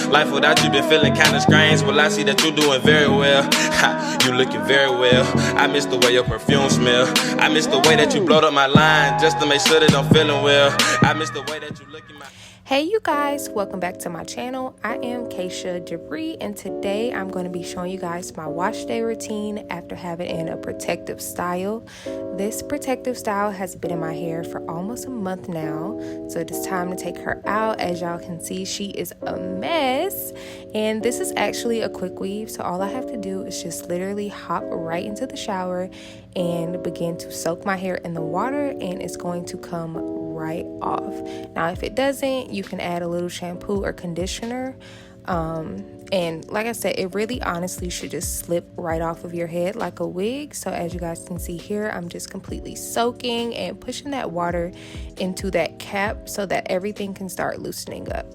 Life without you been feeling kinda strange. Well, I see that you're doing very well. You looking very well. I miss the way your perfume smell. I miss the way that you blowed up my line just to make sure that I'm feeling well. I miss the way that you look in my... Hey you guys, welcome back to my channel. I am Jabre, and today I'm going to be showing you guys my wash day routine after having in a protective style. This protective style has been in my hair for almost a month now, so it is time to take her out. As y'all can see, she is a mess, and this is actually a quick weave, so all I have to do is just literally hop right into the shower and begin to soak my hair in the water, and it's going to come right off. Now if it doesn't, you can add a little shampoo or conditioner, and like I said, it really honestly should just slip right off of your head like a wig. So as you guys can see here, I'm just completely soaking and pushing that water into that cap so that everything can start loosening up.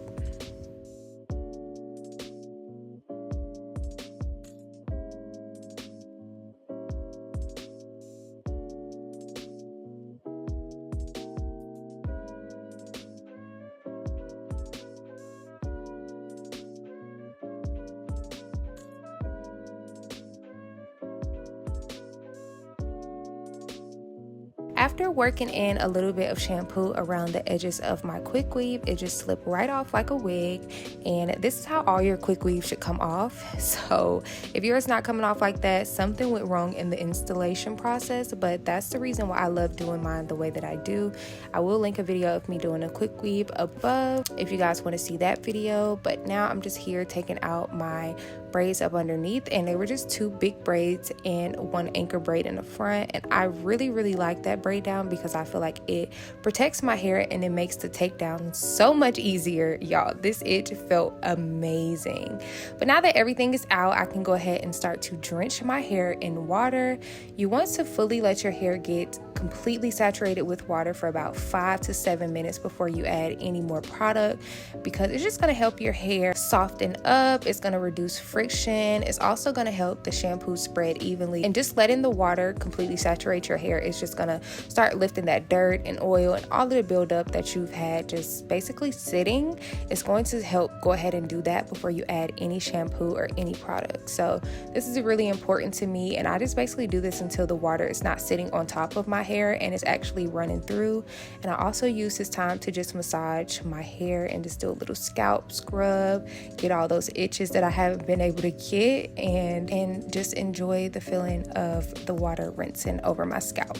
After working in a little bit of shampoo around the edges of my quick weave, it just slipped right off like a wig, and this is how all your quick weaves should come off. So if yours not coming off like that, something went wrong in the installation process, but that's the reason why I love doing mine the way that I do. I will link a video of me doing a quick weave above if you guys want to see that video, but now I'm just here taking out my braids up underneath, and they were just two big braids and one anchor braid in the front, and I really like that braid down because I feel like it protects my hair and it makes the takedown so much easier. Y'all, this itch felt amazing. But now that everything is out, I can go ahead and start to drench my hair in water. You want to fully let your hair get completely saturated with water for about 5 to 7 minutes before you add any more product, because it's just going to help your hair soften up. It's going to reduce friction. It's also going to help the shampoo spread evenly, and just letting the water completely saturate your hair is just going to start lifting that dirt and oil and all of the buildup that you've had just basically sitting. It's going to help go ahead and do that before you add any shampoo or any product. So this is really important to me, and I just basically do this until the water is not sitting on top of my hair and it's actually running through. And I also use this time to just massage my hair and just do a little scalp scrub, get all those itches that I haven't been able to get, and just enjoy the feeling of the water rinsing over my scalp.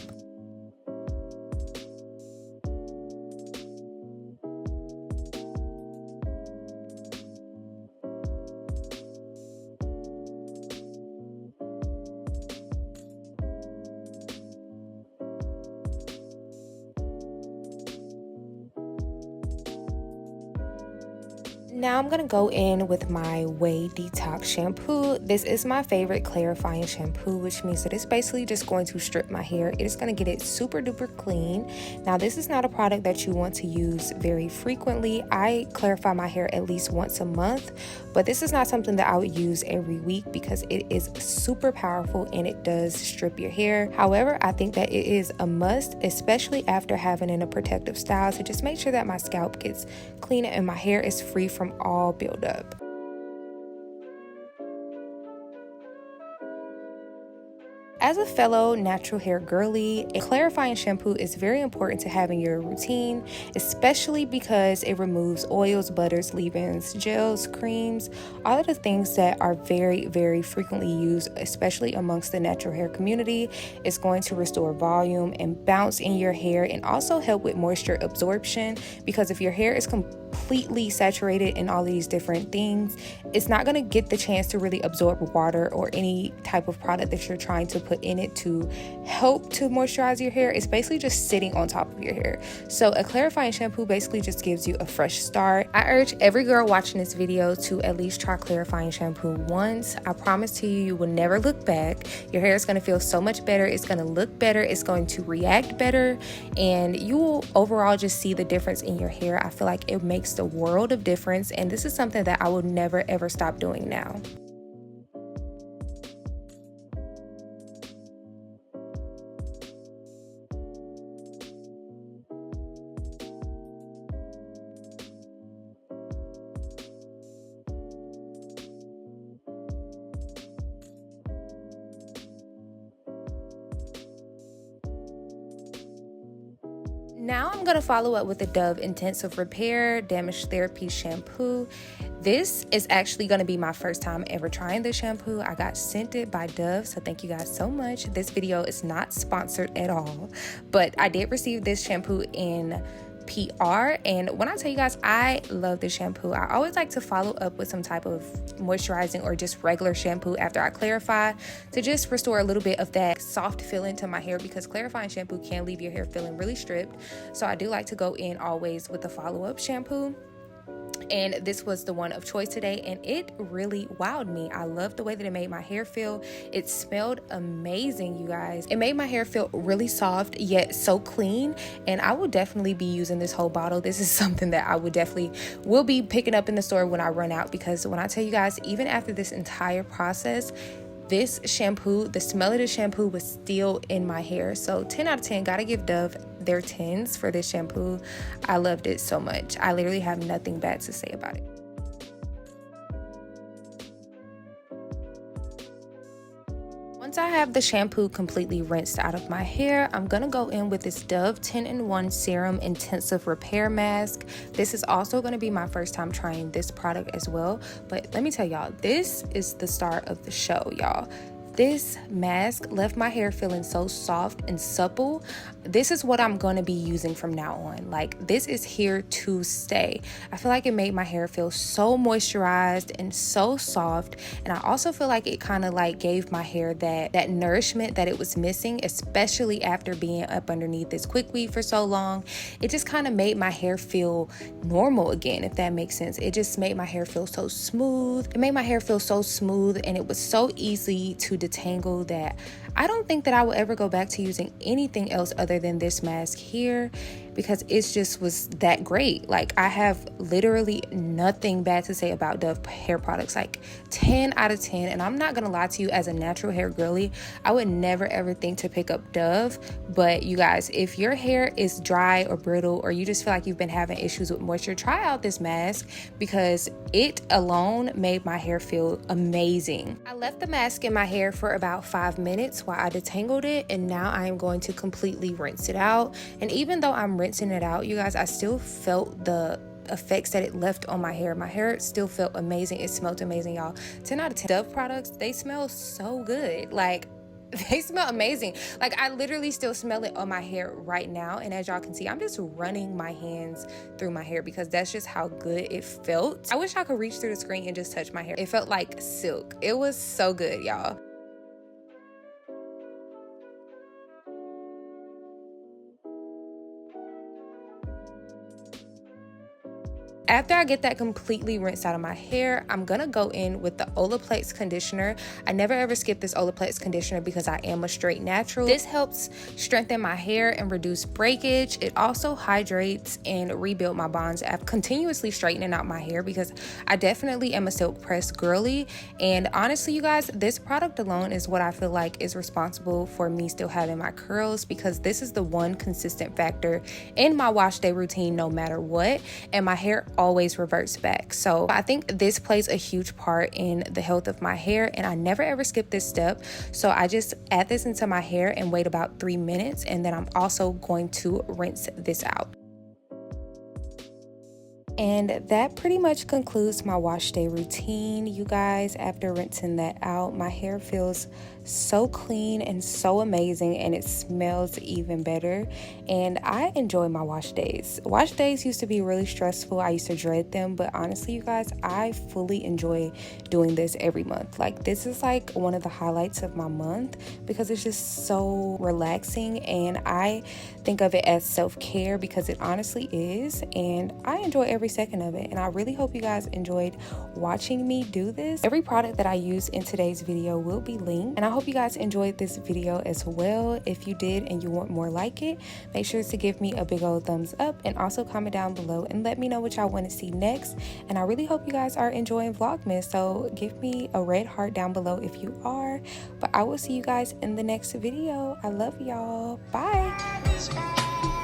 Now I'm going to go in with my Way Detox shampoo. This is my favorite clarifying shampoo, which means that it's basically just going to strip my hair. It is going to get it super duper clean. Now this is not a product that you want to use very frequently. I clarify my hair at least once a month, but this is not something that I would use every week because it is super powerful and it does strip your hair. However, I think that it is a must, especially after having in a protective style, to just make sure that my scalp gets clean and my hair is free from all buildup. As a fellow natural hair girly, a clarifying shampoo is very important to have in your routine, especially because it removes oils, butters, leave-ins, gels, creams, all of the things that are very frequently used, especially amongst the natural hair community. It's going to restore volume and bounce in your hair, and also help with moisture absorption, because if your hair is completely saturated in all of these different things, it's not going to get the chance to really absorb water or any type of product that you're trying to put in it to help to moisturize your hair. It's basically just sitting on top of your hair. So a clarifying shampoo basically just gives you a fresh start. I urge every girl watching this video to at least try clarifying shampoo once. I promise to you, you will never look back. Your hair is going to feel so much better. It's going to look better. It's going to react better, and you will overall just see the difference in your hair. I feel like it makes the world of difference, and this is something that I will never ever stop doing now. Now I'm going to follow up with the Dove Intensive Repair Damage Therapy Shampoo. This is actually going to be my first time ever trying this shampoo. I got sent it by Dove, so thank you guys so much. This video is not sponsored at all, but I did receive this shampoo in PR, and when I tell you guys I love this shampoo, I always like to follow up with some type of moisturizing or just regular shampoo after I clarify to just restore a little bit of that soft feeling to my hair, because clarifying shampoo can leave your hair feeling really stripped. So I do like to go in always with a follow-up shampoo, and this was the one of choice today, and it really wowed me. I love the way that it made my hair feel. It smelled amazing, you guys. It made my hair feel really soft yet so clean, and I will definitely be using this whole bottle. This is something that I will be picking up in the store when I run out, because when I tell you guys, even after this entire process, this shampoo, the smell of the shampoo was still in my hair. So 10 out of 10, gotta give Dove their 10s for this shampoo. I loved it so much. I literally have nothing bad to say about it. Once I have the shampoo completely rinsed out of my hair, I'm gonna go in with this Dove 10-in-1 Serum Intensive Repair Mask. This is also gonna be my first time trying this product as well. But let me tell y'all, this is the start of the show, y'all. This mask left my hair feeling so soft and supple. This is what I'm going to be using from now on. Like, this is here to stay. I feel like it made my hair feel so moisturized and so soft. And I also feel like it kind of like gave my hair that nourishment that it was missing, especially after being up underneath this quick weave for so long. It just kind of made my hair feel normal again, if that makes sense. It just made my hair feel so smooth. It made my hair feel so smooth, and it was so easy to detangle that I don't think that I will ever go back to using anything else other than this mask here, because it just was that great. Like, I have literally nothing bad to say about Dove hair products. Like 10 out of 10. And I'm not gonna lie to you, as a natural hair girly, I would never ever think to pick up Dove. But you guys, if your hair is dry or brittle, or you just feel like you've been having issues with moisture, try out this mask, because it alone made my hair feel amazing. I left the mask in my hair for about 5 minutes while I detangled it, and now I am going to completely rinse it out. And even though I'm rinsing it out, you guys, I still felt the effects that it left on my hair. My hair still felt amazing. It smelled amazing, y'all. 10 out of 10. Dove products, they smell so good. Like, they smell amazing. Like, I literally still smell it on my hair right now, and as y'all can see, I'm just running my hands through my hair because that's just how good it felt. I wish I could reach through the screen and just touch my hair. It felt like silk. It was so good, y'all. After I get that completely rinsed out of my hair, I'm gonna go in with the Olaplex conditioner. I never ever skip this Olaplex conditioner because I am a straight natural. This helps strengthen my hair and reduce breakage. It also hydrates and rebuild my bonds after continuously straightening out my hair, because I definitely am a silk pressed girly. And honestly, you guys, this product alone is what I feel like is responsible for me still having my curls, because this is the one consistent factor in my wash day routine no matter what, and my hair always reverts back. So I think this plays a huge part in the health of my hair, and I never ever skip this step. So I just add this into my hair and wait about 3 minutes, and then I'm also going to rinse this out. And that pretty much concludes my wash day routine, you guys. After rinsing that out, my hair feels so clean and so amazing, and it smells even better. And I enjoy my wash days. Wash days used to be really stressful. I used to dread them, but honestly, you guys, I fully enjoy doing this every month. Like, this is like one of the highlights of my month, because it's just so relaxing, and I think of it as self-care, because it honestly is, and I enjoy every second of it. And I really hope you guys enjoyed watching me do this. Every product that I use in today's video will be linked, and I hope you guys enjoyed this video as well. If you did and you want more like it, make sure to give me a big old thumbs up, and also comment down below and let me know what y'all want to see next. And I really hope you guys are enjoying Vlogmas, so give me a red heart down below if you are. But I will see you guys in the next video. I love y'all. Bye.